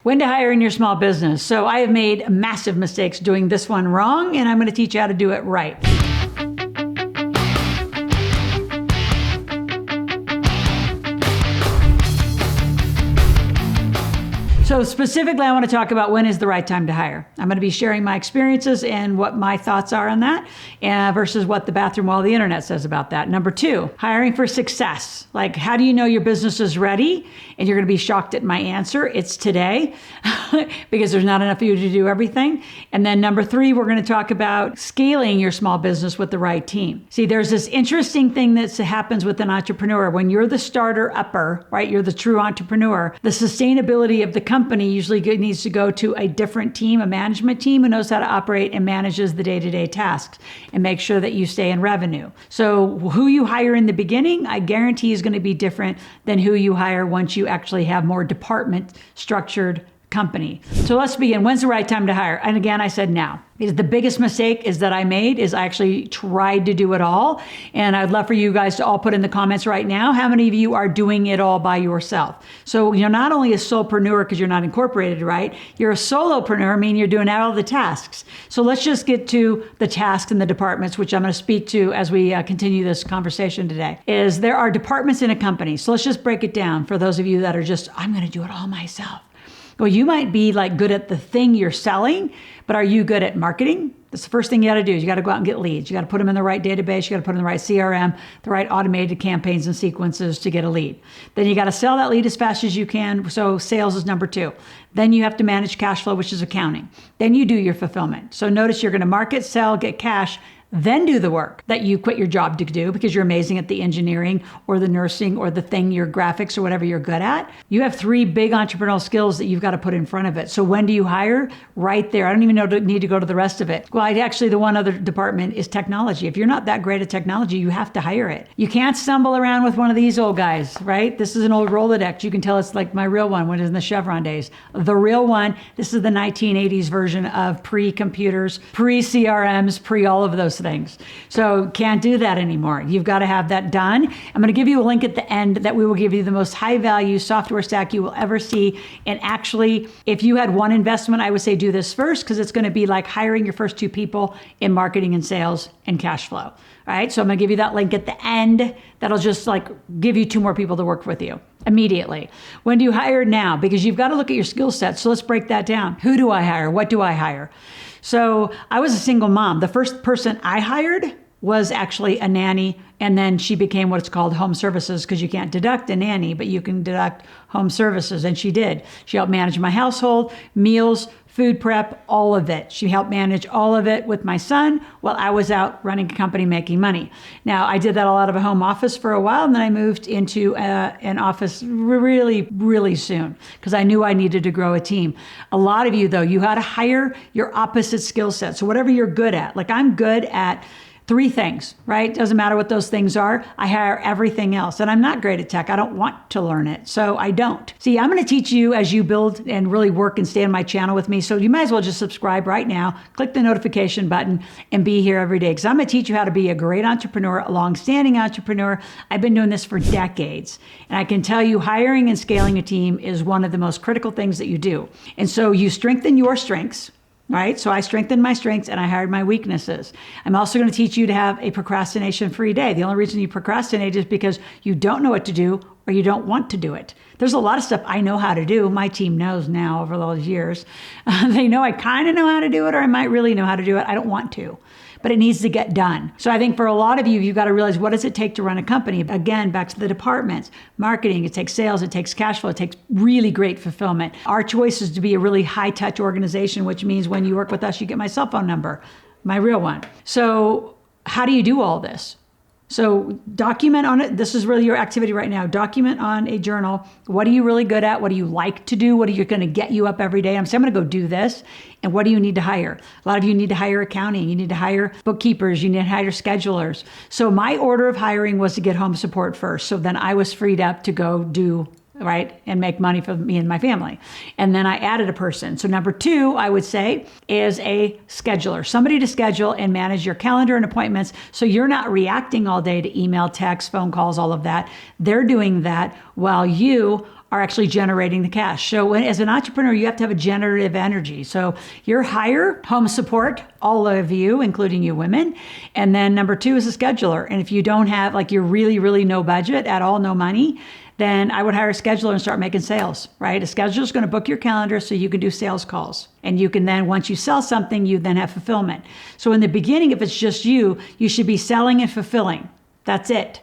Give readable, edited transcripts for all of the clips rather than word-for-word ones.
When to hire in your small business. So I have made massive mistakes doing this one wrong, and I'm going to teach you how to do it right. So specifically, I want to talk about when is the right time to hire. I'm going to be sharing my experiences and what my thoughts are on that versus what the bathroom wall of the internet says about that. Number two, hiring for success. Like, how do you know your business is ready? And you're going to be shocked at my answer. It's today because there's not enough of you to do everything. And then number three, we're going to talk about scaling your small business with the right team. See, there's this interesting thing that happens with an entrepreneur. When you're the starter upper, right? You're the true entrepreneur. The sustainability of the company usually needs to go to a different team, a management team who knows how to operate and manages the day-to-day tasks and make sure that you stay in revenue. So who you hire in the beginning, I guarantee is going to be different than who you hire once you actually have more department structured company. So let's begin. When's the right time to hire? And again, I said now. Because the biggest mistake that I made is I actually tried to do it all. And I'd love for you guys to all put in the comments right now, how many of you are doing it all by yourself? So you're not only a solopreneur because you're not incorporated, right? You're a solopreneur, meaning you're doing all the tasks. So let's just get to the tasks and the departments, which I'm going to speak to as we continue this conversation today, is there are departments in a company. So let's just break it down for those of you that are just, I'm going to do it all myself. Well, you might be like good at the thing you're selling, but are you good at marketing? That's the first thing you got to do is you got to go out and get leads. You got to put them in the right database. You got to put them in the right CRM, the right automated campaigns and sequences to get a lead. Then you got to sell that lead as fast as you can. So sales is number two. Then you have to manage cash flow, which is accounting. Then you do your fulfillment. So notice you're going to market, sell, get cash, then do the work that you quit your job to do because you're amazing at the engineering or the nursing or the thing, your graphics or whatever you're good at. You have three big entrepreneurial skills that you've got to put in front of it. So when do you hire? Right there. I don't even need to go to the rest of it. Well, actually, the one other department is technology. If you're not that great at technology, you have to hire it. You can't stumble around with one of these old guys, right? This is an old Rolodex. You can tell it's like my real one when it was in the Chevron days. The real one, this is the 1980s version of pre-computers, pre-CRMs, pre-all of those things. So can't do that anymore. You've got to have that done. I'm going to give you a link at the end that we will give you the most high value software stack you will ever see. And actually, if you had one investment, I would say do this first because it's going to be like hiring your first two people in marketing and sales and cash flow. All right. So I'm going to give you that link at the end. That'll just like give you two more people to work with you immediately. When do you hire? Now? Because you've got to look at your skill set. So let's break that down. Who do I hire? What do I hire? So I was a single mom. The first person I hired was actually a nanny, and then she became what's called home services because you can't deduct a nanny, but you can deduct home services, and she did. She helped manage my household, meals, food prep, all of it. She helped manage all of it with my son while I was out running a company making money. Now, I did that all out of a home office for a while, and then I moved into an office really, really soon because I knew I needed to grow a team. A lot of you, though, you had to hire your opposite skill set. So whatever you're good at, like I'm good at three things, right? Doesn't matter what those things are. I hire everything else. And I'm not great at tech. I don't want to learn it. So I don't. See, I'm going to teach you as you build and really work and stay on my channel with me. So you might as well just subscribe right now, click the notification button and be here every day. Because I'm going to teach you how to be a great entrepreneur, a long-standing entrepreneur. I've been doing this for decades. And I can tell you hiring and scaling a team is one of the most critical things that you do. And so you strengthen your strengths. Right? So I strengthened my strengths and I hired my weaknesses. I'm also going to teach you to have a procrastination-free day. The only reason you procrastinate is because you don't know what to do or you don't want to do it. There's a lot of stuff I know how to do. My team knows now over those years. They know I kind of know how to do it or I might really know how to do it. I don't want to. But it needs to get done. So I think for a lot of you, you've got to realize what does it take to run a company? Again, back to the departments, marketing, it takes sales, it takes cash flow, it takes really great fulfillment. Our choice is to be a really high touch organization, which means when you work with us, you get my cell phone number, my real one. So how do you do all this? So document on it. This is really your activity right now. Document on a journal. What are you really good at? What do you like to do? What are you going to get you up every day? I'm going to go do this. And what do you need to hire? A lot of you need to hire accounting. You need to hire bookkeepers. You need to hire schedulers. So my order of hiring was to get home support first. So then I was freed up to go do right, and make money for me and my family. And then I added a person. So number two, I would say, is a scheduler, somebody to schedule and manage your calendar and appointments. So you're not reacting all day to email, text, phone calls, all of that. They're doing that while you are actually generating the cash. So as an entrepreneur, you have to have a generative energy. So your hire, home support, all of you, including you women. And then number 2 is a scheduler. And if you don't have, like, you're really, really no budget at all, no money, then I would hire a scheduler and start making sales, right? A scheduler is going to book your calendar so you can do sales calls. And you can then, once you sell something, you then have fulfillment. So in the beginning, if it's just you should be selling and fulfilling. That's it.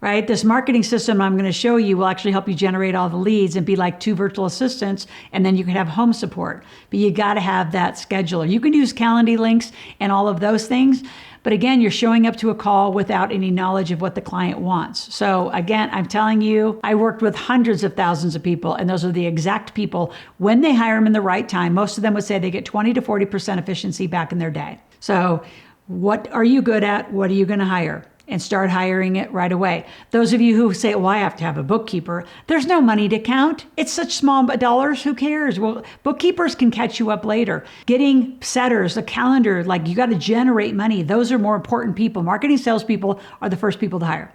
Right? This marketing system I'm going to show you will actually help you generate all the leads and be like 2 virtual assistants, and then you can have home support. But you got to have that scheduler. You can use Calendly links and all of those things, but again, you're showing up to a call without any knowledge of what the client wants. So again, I'm telling you, I worked with hundreds of thousands of people, and those are the exact people. When they hire them in the right time, most of them would say they get 20 to 40% efficiency back in their day. So what are you good at? What are you going to hire? And start hiring it right away. Those of you who say, well, I have to have a bookkeeper, there's no money to count. It's such small dollars, who cares? Well, bookkeepers can catch you up later. Getting setters, a calendar, like, you got to generate money. Those are more important people. Marketing salespeople are the first people to hire,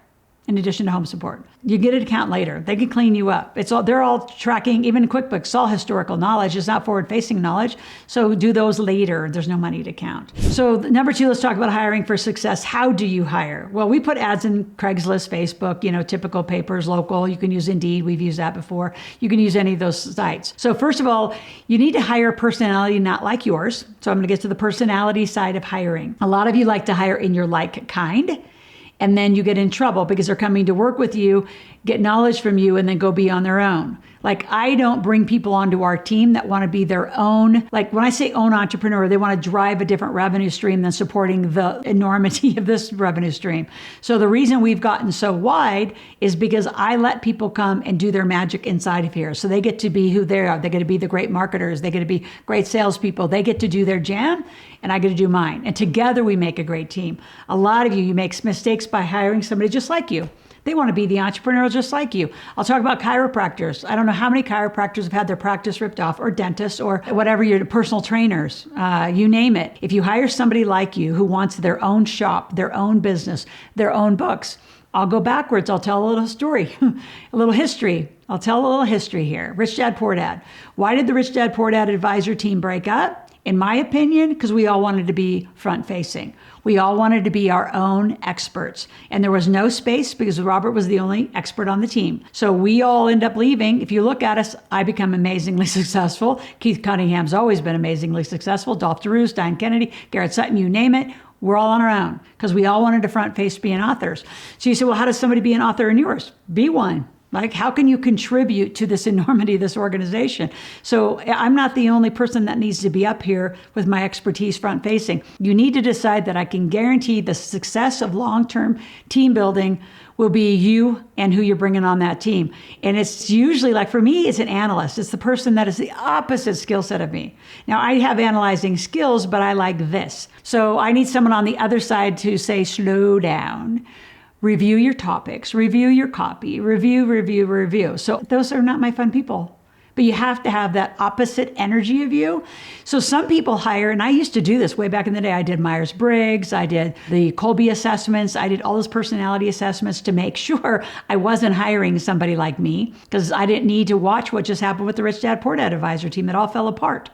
in addition to home support. You get an account later. They can clean you up. They're all tracking, even QuickBooks, it's all historical knowledge. It's not forward-facing knowledge. So do those later. There's no money to count. So number 2, let's talk about hiring for success. How do you hire? Well, we put ads in Craigslist, Facebook, typical papers, local. You can use Indeed. We've used that before. You can use any of those sites. So first of all, you need to hire a personality not like yours. So I'm going to get to the personality side of hiring. A lot of you like to hire in your like kind. And then you get in trouble because they're coming to work with you, get knowledge from you, and then go be on their own. Like, I don't bring people onto our team that want to be their own. Like, when I say own entrepreneur, they want to drive a different revenue stream than supporting the enormity of this revenue stream. So the reason we've gotten so wide is because I let people come and do their magic inside of here. So they get to be who they are. They get to be the great marketers. They get to be great salespeople. They get to do their jam, and I get to do mine. And together we make a great team. A lot of you make mistakes by hiring somebody just like you. They want to be the entrepreneur just like you. I'll talk about chiropractors. I don't know how many chiropractors have had their practice ripped off, or dentists, or whatever, your personal trainers, you name it. If you hire somebody like you who wants their own shop, their own business, their own books, I'll go backwards. I'll tell a little story, a little history. I'll tell a little history here. Rich Dad, Poor Dad. Why did the Rich Dad, Poor Dad advisor team break up? In my opinion, because we all wanted to be front-facing. We all wanted to be our own experts. And there was no space because Robert was the only expert on the team. So we all end up leaving. If you look at us, I become amazingly successful. Keith Cunningham's always been amazingly successful. Dolph DeRoos, Diane Kennedy, Garrett Sutton, you name it. We're all on our own because we all wanted to front-face being authors. So you say, well, how does somebody be an author in yours? Be one. Like, how can you contribute to this enormity of this organization? So I'm not the only person that needs to be up here with my expertise front facing. You need to decide that I can guarantee the success of long-term team building will be you and who you're bringing on that team. And it's usually, like, for me, it's an analyst. It's the person that is the opposite skill set of me. Now, I have analyzing skills, but I like this. So I need someone on the other side to say, slow down. Review your topics, review your copy, review. So those are not my fun people. But you have to have that opposite energy of you. So some people hire, and I used to do this way back in the day. I did Myers-Briggs, I did the Colby assessments, I did all those personality assessments to make sure I wasn't hiring somebody like me, because I didn't need to watch what just happened with the Rich Dad, Poor Dad advisor team. It all fell apart.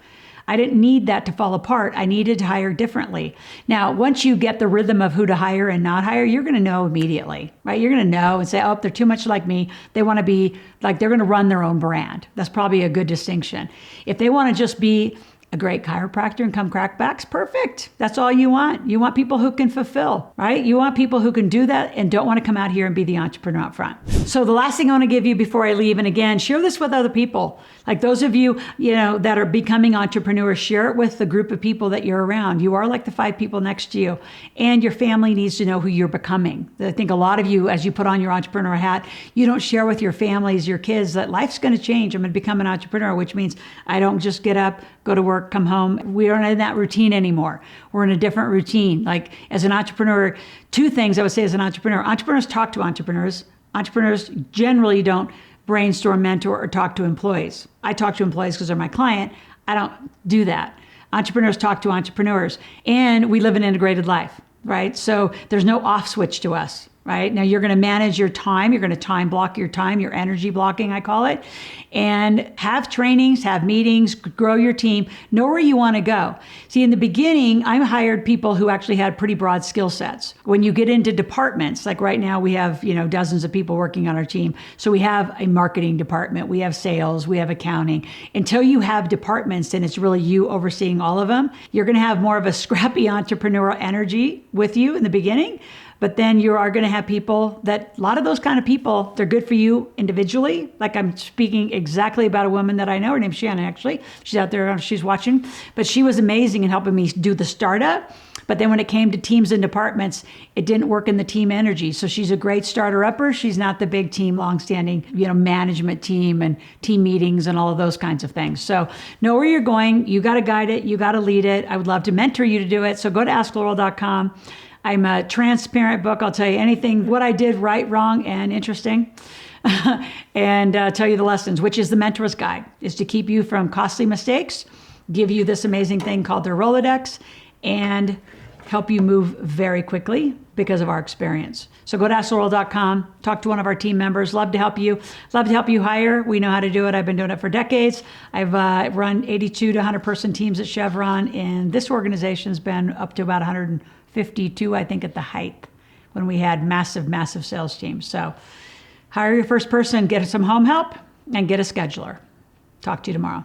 I didn't need that to fall apart. I needed to hire differently. Now, once you get the rhythm of who to hire and not hire, you're going to know immediately, right? You're going to know and say, oh, they're too much like me. They want to be like, they're going to run their own brand. That's probably a good distinction. If they want to just be a great chiropractor and come crackbacks, perfect. That's all you want. You want people who can fulfill, right? You want people who can do that and don't want to come out here and be the entrepreneur up front. So the last thing I want to give you before I leave, and again, share this with other people. Like those of you, that are becoming entrepreneurs, share it with the group of people that you're around. You are like the 5 people next to you, and your family needs to know who you're becoming. I think a lot of you, as you put on your entrepreneur hat, you don't share with your families, your kids, that life's going to change. I'm going to become an entrepreneur, which means I don't just get up, go to work, come home. We aren't in that routine anymore. We're in a different routine. Like as an entrepreneur, 2 things I would say as an entrepreneur. Entrepreneurs talk to entrepreneurs. Entrepreneurs generally don't brainstorm, mentor, or talk to employees. I talk to employees because they're my client. I don't do that. Entrepreneurs talk to entrepreneurs. And we live an integrated life, right? So there's no off switch to us. right? Now you're going to manage your time. You're going to time block your time, your energy blocking, I call it, and have trainings, have meetings, grow your team, know where you want to go. See, in the beginning, I hired people who actually had pretty broad skill sets. When you get into departments, like right now we have, dozens of people working on our team. So we have a marketing department, we have sales, we have accounting. Until you have departments and it's really you overseeing all of them, you're going to have more of a scrappy entrepreneurial energy with you in the beginning. But then you are going to have people that, a lot of those kind of people, they're good for you individually. Like I'm speaking exactly about a woman that I know. Her name's Shannon, actually. She's out there, she's watching. But she was amazing in helping me do the startup. But then when it came to teams and departments, it didn't work in the team energy. So she's a great starter-upper. She's not the big team, long-standing, management team and team meetings and all of those kinds of things. So know where you're going. You got to guide it. You got to lead it. I would love to mentor you to do it. So go to AskLoral.com. I'm a transparent book. I'll tell you anything, what I did right, wrong, and interesting, and tell you the lessons, which is the mentor's guide, is to keep you from costly mistakes, give you this amazing thing called their Rolodex, and help you move very quickly because of our experience. So go to AskLoral.com, talk to one of our team members. Love to help you. Love to help you hire. We know how to do it. I've been doing it for decades. I've run 82 to 100 person teams at Chevron, and this organization's been up to about 152, I think, at the height when we had massive sales teams. So hire your first person, get some home help, and get a scheduler. Talk to you tomorrow.